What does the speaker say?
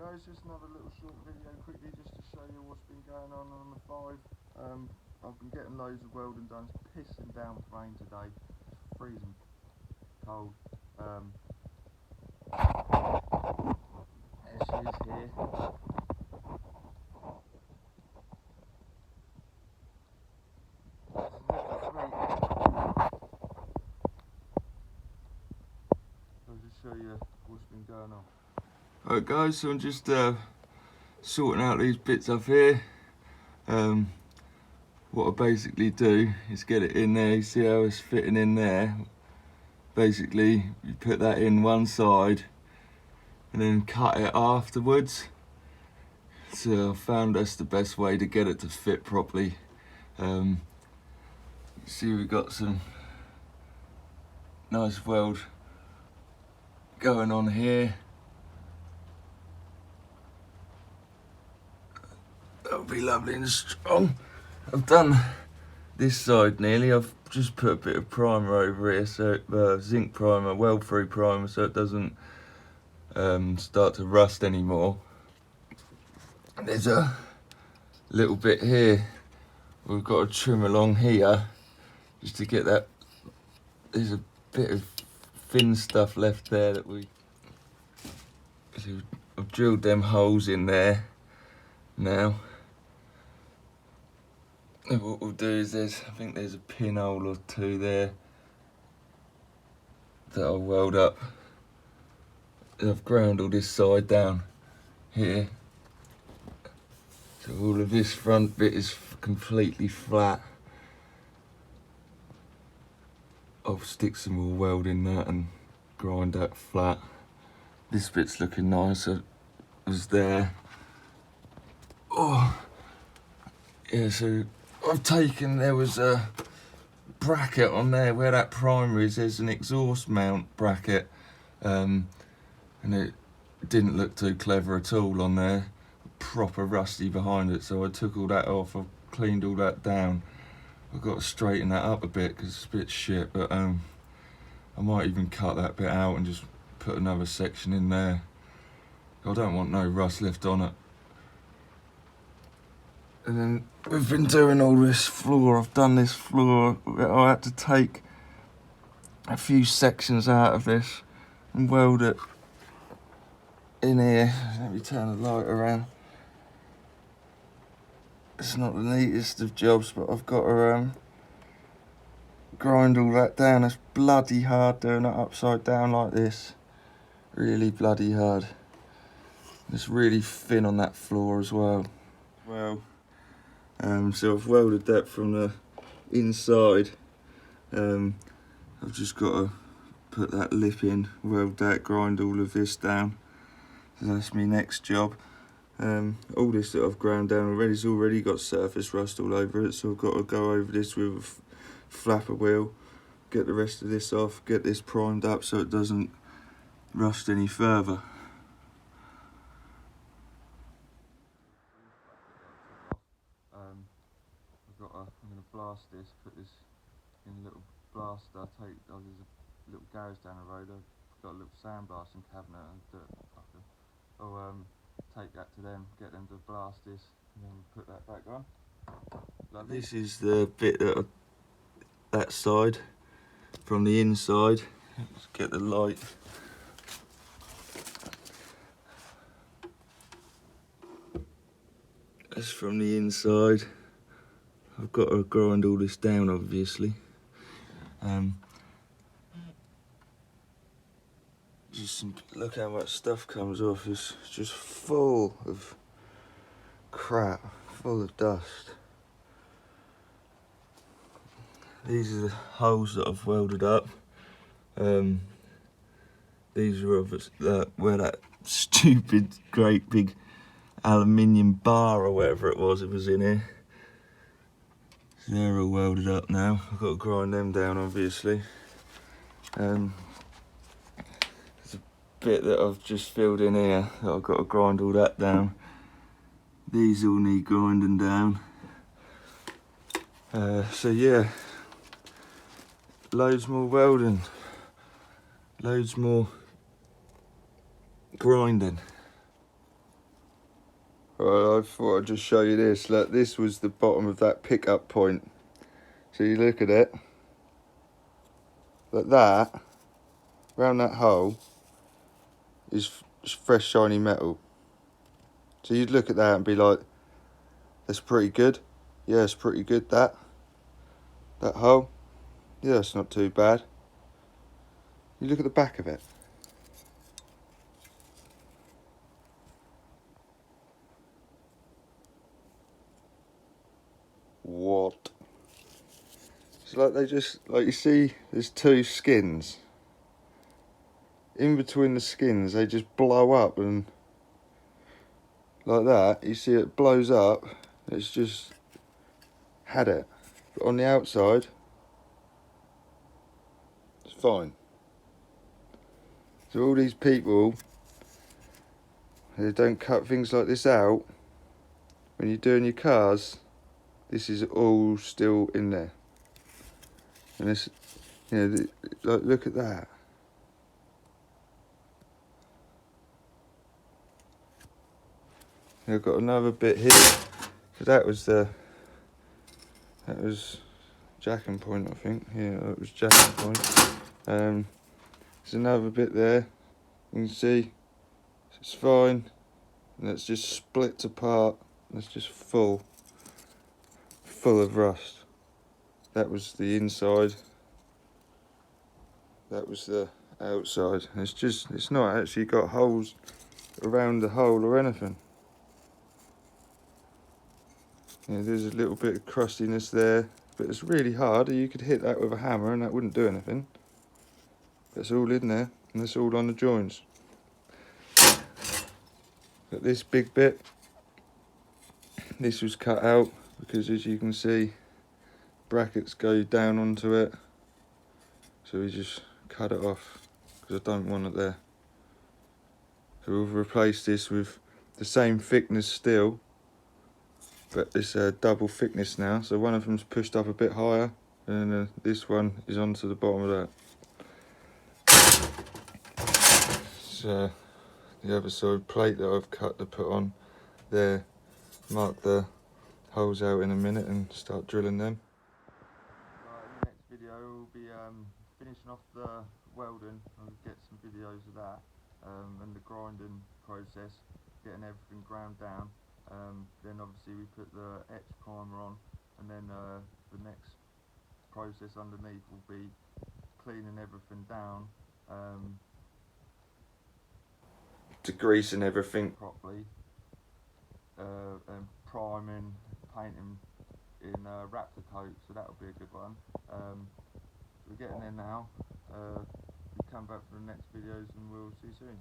Guys, just another little short video quickly just to show you what's been going on the 5. I've been getting loads of welding done. It's pissing down with rain today. It's freezing cold. There she is here. I'll just show you what's been going on. Alright guys, so I'm just sorting out these bits up here. What I basically do is get it in there. You see how it's fitting in there? Basically, you put that in one side and then cut it afterwards. So I found that's the best way to get it to fit properly. You see we've got some nice weld going on here. That'll be lovely and strong. I've done this side nearly. I've just put a bit of primer over here, so zinc primer, weld-free primer, so it doesn't start to rust anymore. There's a little bit here we've got to trim along here just to get that. There's a bit of thin stuff left there that I've drilled them holes in there now. And what we'll do is I think there's a pinhole or two there that I'll weld up. And I've ground all this side down here. So all of this front bit is completely flat. I'll stick some more weld in that and grind that flat. This bit's looking nice as there. Oh, yeah, so there was a bracket on there where that primer is. There's an exhaust mount bracket, and it didn't look too clever at all on there. Proper rusty behind it, so I took all that off. I cleaned all that down. I've got to straighten that up a bit because it's a bit shit, but I might even cut that bit out and just put another section in there. I don't want no rust left on it. And then we've been doing all this floor. I've done this floor. I had to take a few sections out of this and weld it in here. Let me turn the light around. It's not the neatest of jobs, but I've got to grind all that down. It's bloody hard doing it upside down like this. Really bloody hard. It's really thin on that floor as well. So I've welded that from the inside. I've just got to put that lip in, weld that, grind all of this down. So that's my next job. All this that I've ground down already has already got surface rust all over it, so I've got to go over this with a flapper wheel, get the rest of this off, get this primed up so it doesn't rust any further. I'm going to blast this, put this in a little blaster. There's a little garage down the road. I've got a little sandblasting cabinet and I'll take that to them, get them to blast this, and then put that back on. Lovely. This is the bit that side from the inside. Let's get the light. That's from the inside. I've got to grind all this down, obviously. Look how much stuff comes off. It's just full of crap, full of dust. These are the holes that I've welded up. These are where that stupid, great big aluminium bar or whatever it was in here. So they're all welded up now. I've got to grind them down, obviously. There's a bit that I've just filled in here that I've got to grind all that down. These all need grinding down. So yeah, loads more welding, loads more grinding. Right, I thought I'd just show you this. Look, this was the bottom of that pickup point. So you look at it, like that, around that hole, is fresh shiny metal. So you'd look at that and be like, that's pretty good. Yeah, it's pretty good, that hole. Yeah, it's not too bad. You look at the back of it. What? It's like they just, like you see, there's two skins. In between the skins, they just blow up and like that. You see it blows up. It's just had it. But on the outside, it's fine. So all these people, they don't cut things like this out. When you're doing your cars, this is all still in there. And it's, you know, like, look at that. I've got another bit here. So that was jack and point, I think. Yeah, that was jack and point. There's another bit there. You can see it's fine. And it's just split apart. It's just full of rust. That was the inside. That was the outside. It's not actually got holes around the hole or anything. Yeah, there's a little bit of crustiness there, but it's really hard. You could hit that with a hammer and that wouldn't do anything. But it's all in there, and it's all on the joints. But this big bit, this was cut out because, as you can see, brackets go down onto it. So we just cut it off because I don't want it there. So we've replaced this with the same thickness still, but it's a double thickness now. So one of them's pushed up a bit higher, and then this one is onto the bottom of that. So the other side plate that I've cut to put on there, mark the holes out in a minute and start drilling them. Right, in the next video we'll be finishing off the welding. I'll get some videos of that and the grinding process, getting everything ground down. Then obviously we put the etch primer on, and then the next process underneath will be cleaning everything down to greasing everything properly, and priming, painting in Raptor coat, so that'll be a good one. We're getting there now. We'll come back for the next videos and we'll see you soon.